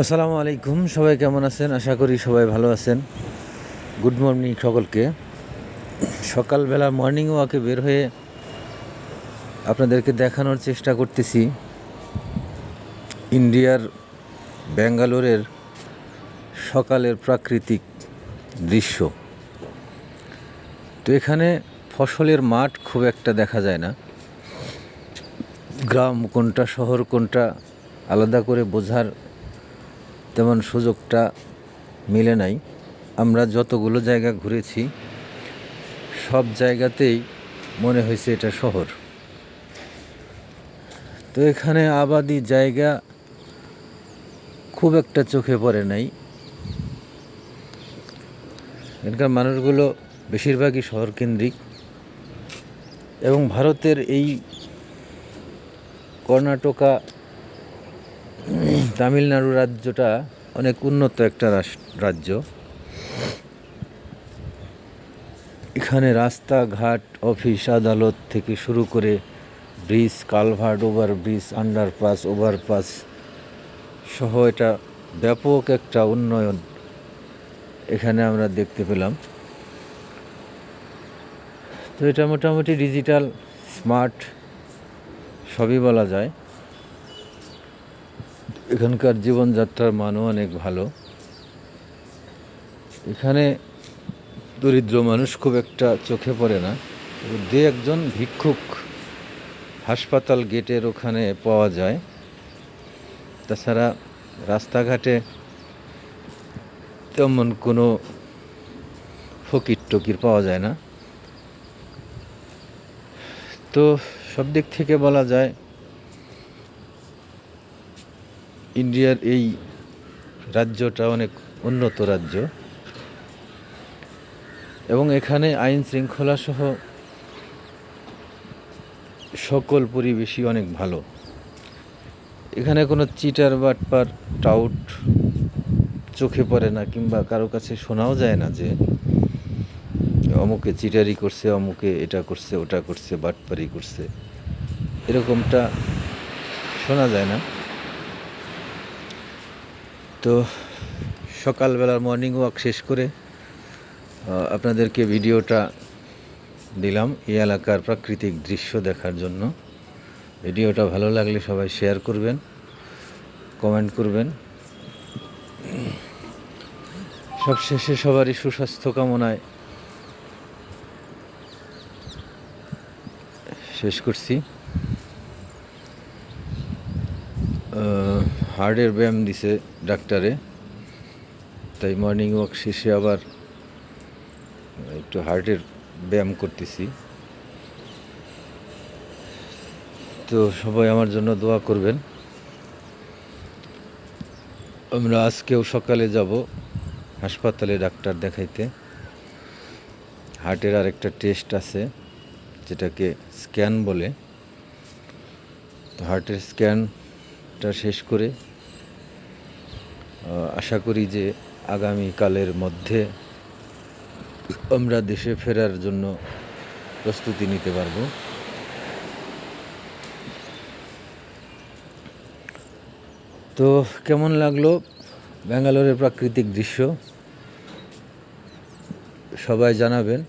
আসসালামু আলাইকুম। সবাই কেমন আছেন? আশা করি সবাই ভালো আছেন। গুড মর্নিং সকলকে। সকালবেলা মর্নিং ওয়াকে বের হয়ে আপনাদেরকে দেখানোর চেষ্টা করতেছি ইন্ডিয়ার ব্যাঙ্গালোরের সকালের প্রাকৃতিক দৃশ্য। তো এখানে ফসলের মাঠ খুব একটা দেখা যায় না। গ্রাম কোনটা শহর কোনটা আলাদা করে বোঝার তেমন সুযোগটা মিলে নাই। আমরা যতগুলো জায়গা ঘুরেছি সব জায়গাতেই মনে হয়েছে এটা শহর। তো এখানে আবাদি জায়গা খুব একটা চোখে পড়ে নাই। এখানকার মানুষগুলো বেশিরভাগই শহরকেন্দ্রিক এবং ভারতের এই কর্ণাটকা তামিলনাড়ু রাজ্যটা অনেক উন্নত একটা রাজ্য। এখানে রাস্তাঘাট, অফিস আদালত থেকে শুরু করে bridge, culvert, overbridge, underpass, overpass সহ এটা ব্যাপক একটা উন্নয়ন এখানে আমরা দেখতে পেলাম। তো এটা মোটামুটি ডিজিটাল, স্মার্ট সবই বলা যায়। এখানকার জীবনযাত্রার মানও অনেক ভালো। এখানে দরিদ্র মানুষ খুব একটা চোখে পড়ে না। দু একজন ভিক্ষুক হাসপাতাল গেটের ওখানে পাওয়া যায়। তাছাড়া রাস্তাঘাটে তেমন কোনো ফকির টকির পাওয়া যায় না। তো সব দিক থেকে বলা যায় ইন্ডিয়ার এই রাজ্যটা অনেক উন্নত রাজ্য এবং এখানে আইন শৃঙ্খলা সহ সকল পরিবেশই অনেক ভালো। এখানে কোনো চিটার বাটপার টাউট চোখে পড়ে না, কিংবা কারো কাছে শোনাও যায় না যে অমুকে চিটারি করছে, অমুকে এটা করছে, ওটা করছে, বাটপারি করছে, এরকমটা শোনা যায় না। তো সকালবেলার মর্নিং ওয়াক শেষ করে আপনাদেরকে ভিডিওটা দিলাম এই এলাকার প্রাকৃতিক দৃশ্য দেখার জন্য। ভিডিওটা ভালো লাগলে সবাই শেয়ার করবেন, কমেন্ট করবেন। সবশেষে সবারই সুস্বাস্থ্য কামনায় শেষ করছি। হার্টের ব্যায়াম দিছে ডাক্তারে, তাই মর্নিং ওয়াক শেষে আবার একটু হার্টের ব্যায়াম করতেছি। তো সবাই আমার জন্য দোয়া করবেন। আমরা আজকেও সকালে যাব হাসপাতালে ডাক্তার দেখাইতে। হার্টের আরেকটা টেস্ট আছে যেটাকে স্ক্যান বলে। তো হার্টের স্ক্যানটা শেষ করে আশা করি যে আগামীকালের মধ্যে আমরা দেশে ফেরার জন্য প্রস্তুতি নিতে পারব। তো কেমন লাগলো ব্যাঙ্গালোরের প্রাকৃতিক দৃশ্য সবাই জানাবেন।